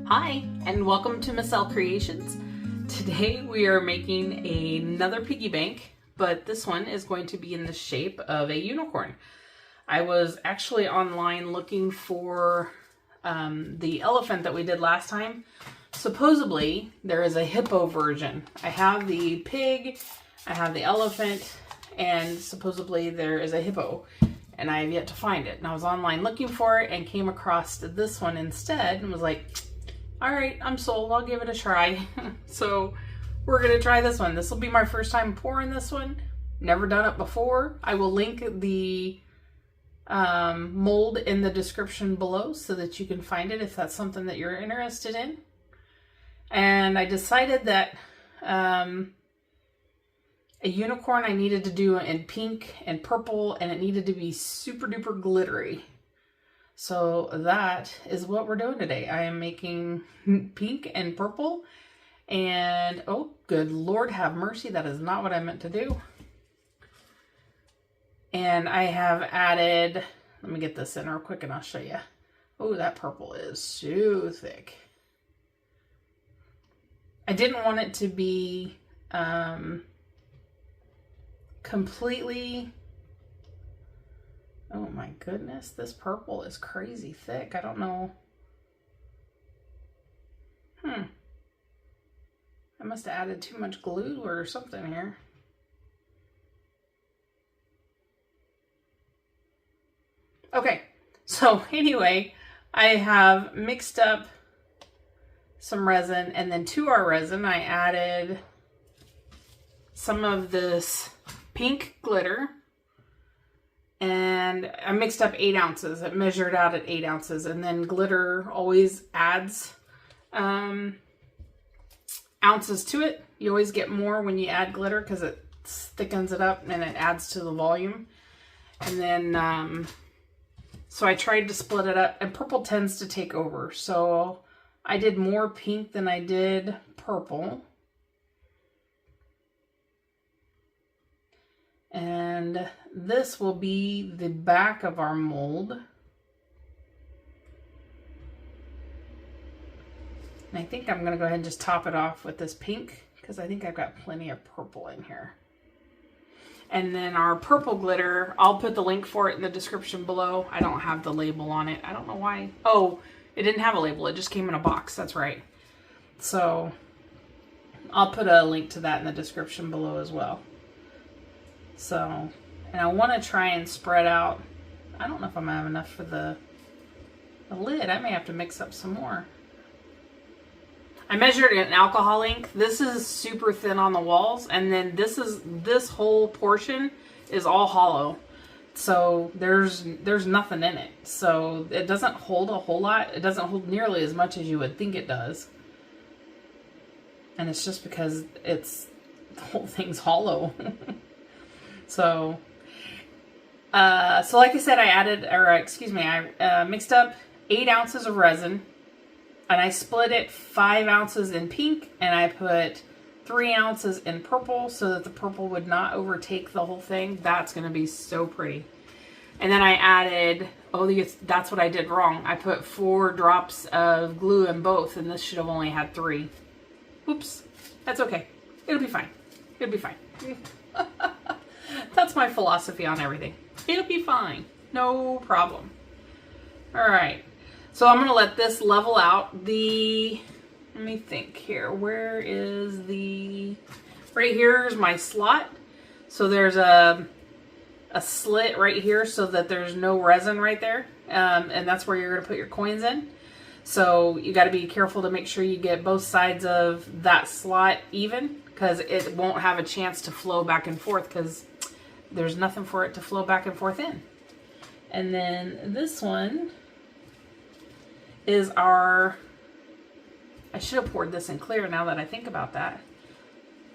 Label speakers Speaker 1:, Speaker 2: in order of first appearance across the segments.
Speaker 1: Hi, and welcome to Miss L Creations. Today we are making another piggy bank, but this one is going to be in the shape of a unicorn. I was actually online looking for the elephant that we did last time. Supposedly, there is a hippo version. I have the pig, I have the elephant, and supposedly there is a hippo. And I have yet to find it. And I was online looking for it and came across this one instead and was like, all right, I'm sold. I'll give it a try. So we're going to try this one. This will be my first time pouring this one. Never done it before. I will link the mold in the description below so that you can find it if that's something that you're interested in. And I decided that a unicorn I needed to do in pink and purple, and it needed to be super duper glittery. So that is what we're doing today. I am making pink and purple, and oh, good Lord have mercy, that is not what I meant to do. And I have added, let me get this in real quick and I'll show you. Oh, that purple is so thick. I didn't want it to be completely, oh my goodness, this purple is crazy thick. I don't know. I must have added too much glue or something here. Okay, so anyway, I have mixed up some resin, and then to our resin I added some of this pink glitter, and I mixed up 8 ounces. It measured out at 8 ounces, and then glitter always adds ounces to it. You always get more when you add glitter because it thickens it up and it adds to the volume. And then so I tried to split it up, and purple tends to take over, so I did more pink than I did purple. And this will be the back of our mold. And I think I'm going to go ahead and just top it off with this pink, because I think I've got plenty of purple in here. And then our purple glitter, I'll put the link for it in the description below. I don't have the label on it. I don't know why. Oh, it didn't have a label. It just came in a box. That's right. So I'll put a link to that in the description below as well. So, and I want to try and spread out. I don't know if I'm going to have enough for the lid. I may have to mix up some more. I measured an alcohol ink. This is super thin on the walls, and then this whole portion is all hollow. So there's nothing in it. So it doesn't hold a whole lot. It doesn't hold nearly as much as you would think it does. And it's just because the whole thing's hollow. So like I said, I mixed up 8 ounces of resin, and I split it 5 ounces in pink, and I put 3 ounces in purple so that the purple would not overtake the whole thing. That's going to be so pretty. And then I added, that's what I did wrong. I put 4 drops of glue in both, and this should have only had 3. Oops, that's okay. It'll be fine. It'll be fine. That's my philosophy on everything. It'll be fine. No problem. All right. So I'm going to let this level out. Let me think here. Where is right here is my slot. So there's a slit right here so that there's no resin right there. And that's where you're going to put your coins in. So you got to be careful to make sure you get both sides of that slot even, because it won't have a chance to flow back and forth because there's nothing for it to flow back and forth in. And then this one is I should have poured this in clear now that I think about that.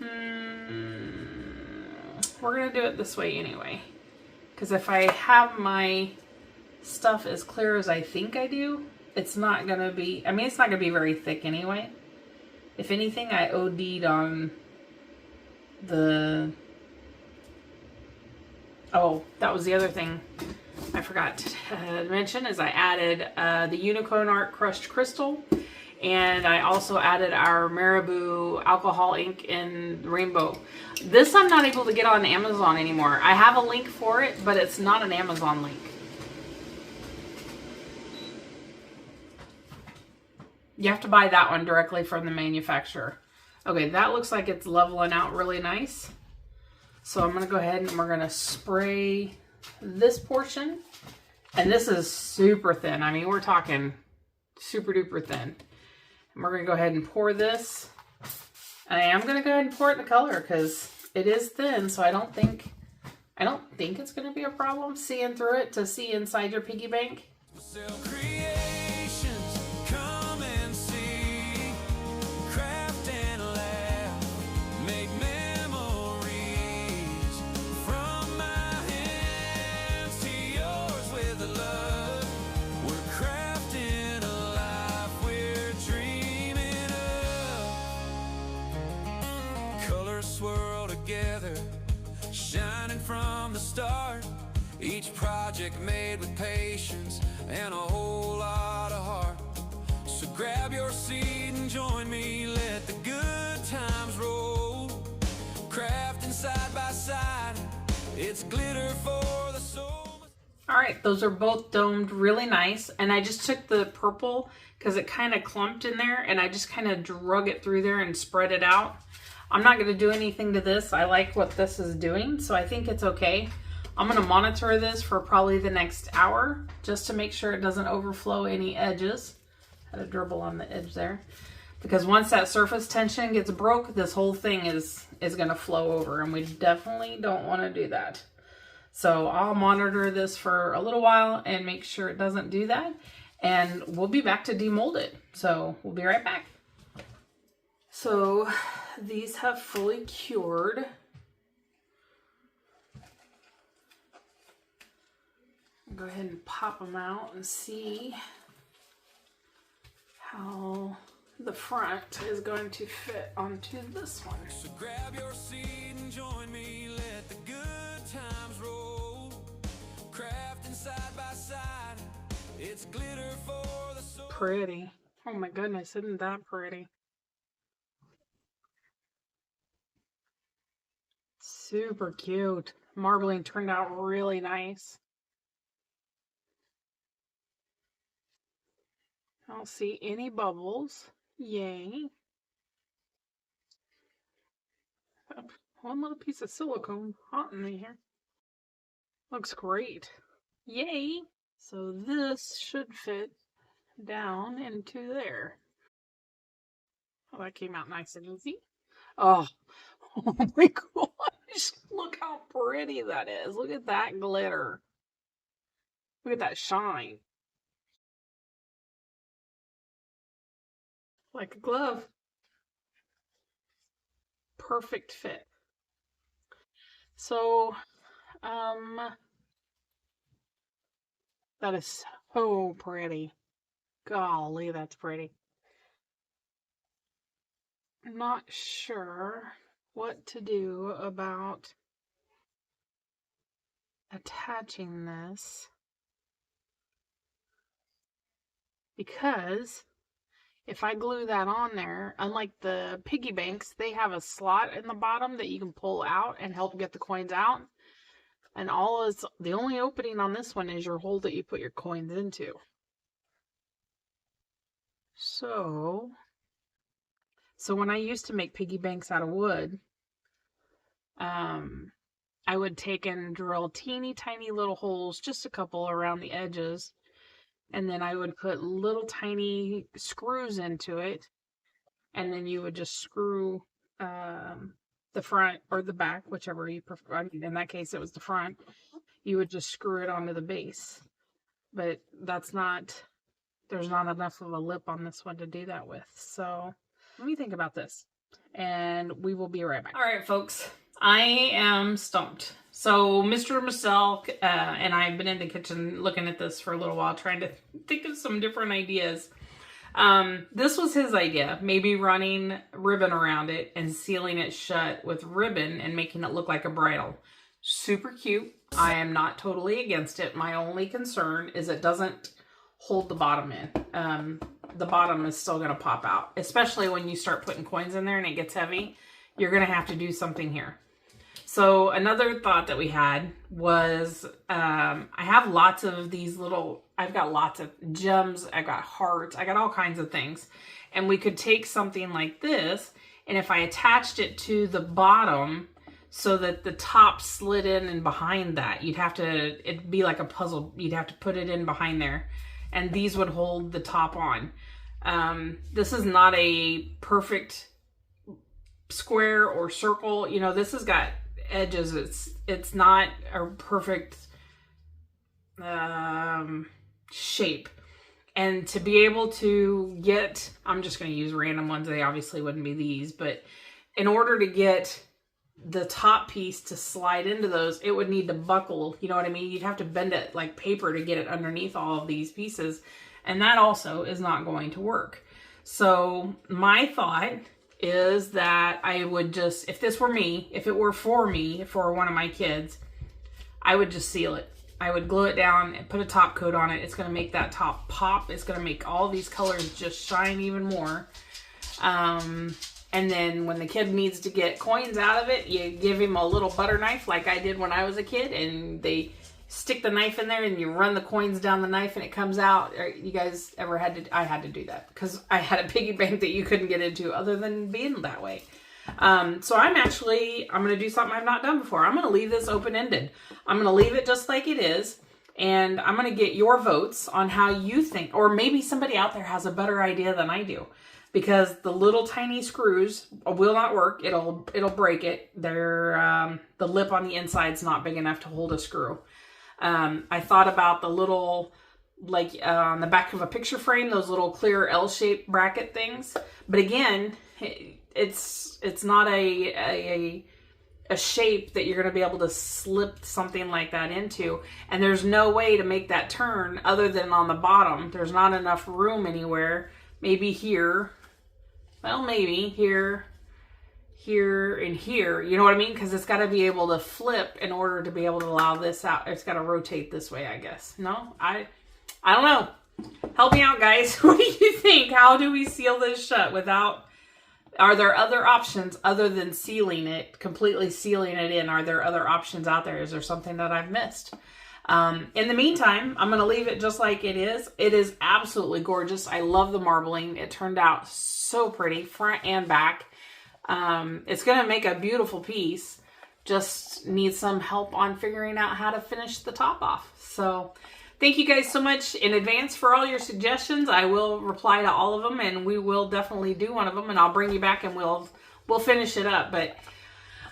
Speaker 1: We're going to do it this way anyway. Because if I have my stuff as clear as I think I do, it's not going to be, it's not going to be very thick anyway. If anything, I OD'd on oh, that was the other thing I forgot to mention, is I added the Unicorn Art Crushed Crystal, And I also added our Marabu Alcohol Ink in Rainbow. This I'm not able to get on Amazon anymore. I have a link for it, but it's not an Amazon link. You have to buy that one directly from the manufacturer. Okay, that looks like it's leveling out really nice. So I'm going to go ahead and we're going to spray this portion. And this is super thin. I mean, we're talking super duper thin. And we're going to go ahead and pour this. And I am going to go ahead and pour it in the color because it is thin. So I don't think it's going to be a problem seeing through it to see inside your piggy bank.
Speaker 2: Swirl together, shining from the start. Each project made with patience and a whole lot of heart. So grab your seat and join me, let the good times roll. Crafting side by side, it's glitter for the soul.
Speaker 1: All right, those are both domed really nice. And I just took the purple because it kind of clumped in there and I just kind of drug it through there and spread it out. I'm not going to do anything to this. I like what this is doing, so I think it's okay. I'm going to monitor this for probably the next hour just to make sure it doesn't overflow any edges. Had a dribble on the edge there. Because once that surface tension gets broke, this whole thing is going to flow over, and we definitely don't want to do that. So I'll monitor this for a little while and make sure it doesn't do that. And we'll be back to demold it. So we'll be right back. So these have fully cured. I'll go ahead and pop them out and see how the front is going to fit onto this one.
Speaker 2: So grab your seat and join me, let the good times roll. Crafting side by side, it's glitter for the soul.
Speaker 1: Pretty. Oh my goodness, isn't that pretty? Super cute. Marbling turned out really nice. I don't see any bubbles. Yay. One little piece of silicone hot in here. Looks great. Yay. So this should fit down into there. Oh, that came out nice and easy. Oh my gosh. Look how pretty that is. Look at that glitter. Look at that shine. Like a glove. Perfect fit. So, that is so pretty. Golly, that's pretty. I'm not sure what to do about attaching this because if I glue that on there, unlike the piggy banks, they have a slot in the bottom that you can pull out and help get the coins out. And the only opening on this one is your hole that you put your coins into. So when I used to make piggy banks out of wood, I would take and drill teeny tiny little holes, just a couple around the edges, and then I would put little tiny screws into it, and then you would just screw the front or the back, whichever you prefer. I mean, in that case, it was the front. You would just screw it onto the base, but there's not enough of a lip on this one to do that with. So let me think about this, and we will be right back. All right, folks, I am stumped. So Mr. Marcel and I have been in the kitchen looking at this for a little while, trying to think of some different ideas. This was his idea, maybe running ribbon around it and sealing it shut with ribbon and making it look like a bridle. Super cute. I am not totally against it. My only concern is it doesn't hold the bottom in. the bottom is still going to pop out, especially when you start putting coins in there and it gets heavy. You're going to have to do something here. So another thought that we had was, I have lots of these little, I've got lots of gems, I've got hearts, I got all kinds of things. And we could take something like this, and if I attached it to the bottom so that the top slid in and behind that, you'd have to, it'd be like a puzzle, you'd have to put it in behind there. And these would hold the top on. This is not a perfect square or circle. You know, this has got edges. It's not a perfect shape. And to be able to get, I'm just going to use random ones. They obviously wouldn't be these, but in order to get the top piece to slide into those, it would need to buckle. You know what I mean? You'd have to bend it like paper to get it underneath all of these pieces. And that also is not going to work. So my thought is that I would just, if this were me, if it were for me, for one of my kids, I would just seal it. I would glue it down and put a top coat on it. It's going to make that top pop. It's going to make all these colors just shine even more. And then when the kid needs to get coins out of it, you give him a little butter knife like I did when I was a kid, and they stick the knife in there and you run the coins down the knife and it comes out. You guys ever had to? I had to do that because I had a piggy bank that you couldn't get into other than being that way. So I'm going to do something I've not done before. I'm going to leave this open-ended. I'm going to leave it just like it is. And I'm going to get your votes on how you think, or maybe somebody out there has a better idea than I do, because the little tiny screws will not work. It'll break it. They're, the lip on the inside is not big enough to hold a screw. I thought about the little, like on the back of a picture frame, those little clear L-shaped bracket things. But again, it's not a shape that you're going to be able to slip something like that into. And there's no way to make that turn other than on the bottom. There's not enough room anywhere. Maybe here. Well, maybe here, and here. You know what I mean? Because it's got to be able to flip in order to be able to allow this out. It's got to rotate this way, I guess. No? I don't know. Help me out, guys. What do you think? How do we seal this shut without... Are there other options other than sealing it, completely sealing it in? Are there other options out there? Is there something that I've missed? In the meantime, I'm going to leave it just like it is. It is absolutely gorgeous. I love the marbling. It turned out so pretty, front and back. It's going to make a beautiful piece. Just need some help on figuring out how to finish the top off. So thank you guys so much in advance for all your suggestions. I will reply to all of them, and we will definitely do one of them, and I'll bring you back and we'll finish it up. But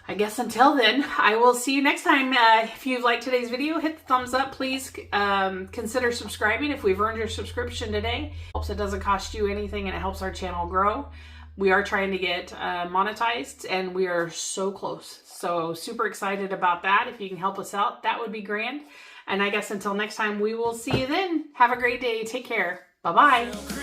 Speaker 1: I guess until then, I will see you next time. If you've liked today's video, hit the thumbs up. Please consider subscribing if we've earned your subscription today. It doesn't cost you anything, and it helps our channel grow. We are trying to get monetized, and we are so close. So super excited about that. If you can help us out, that would be grand. And I guess until next time, we will see you then. Have a great day. Take care. Bye-bye.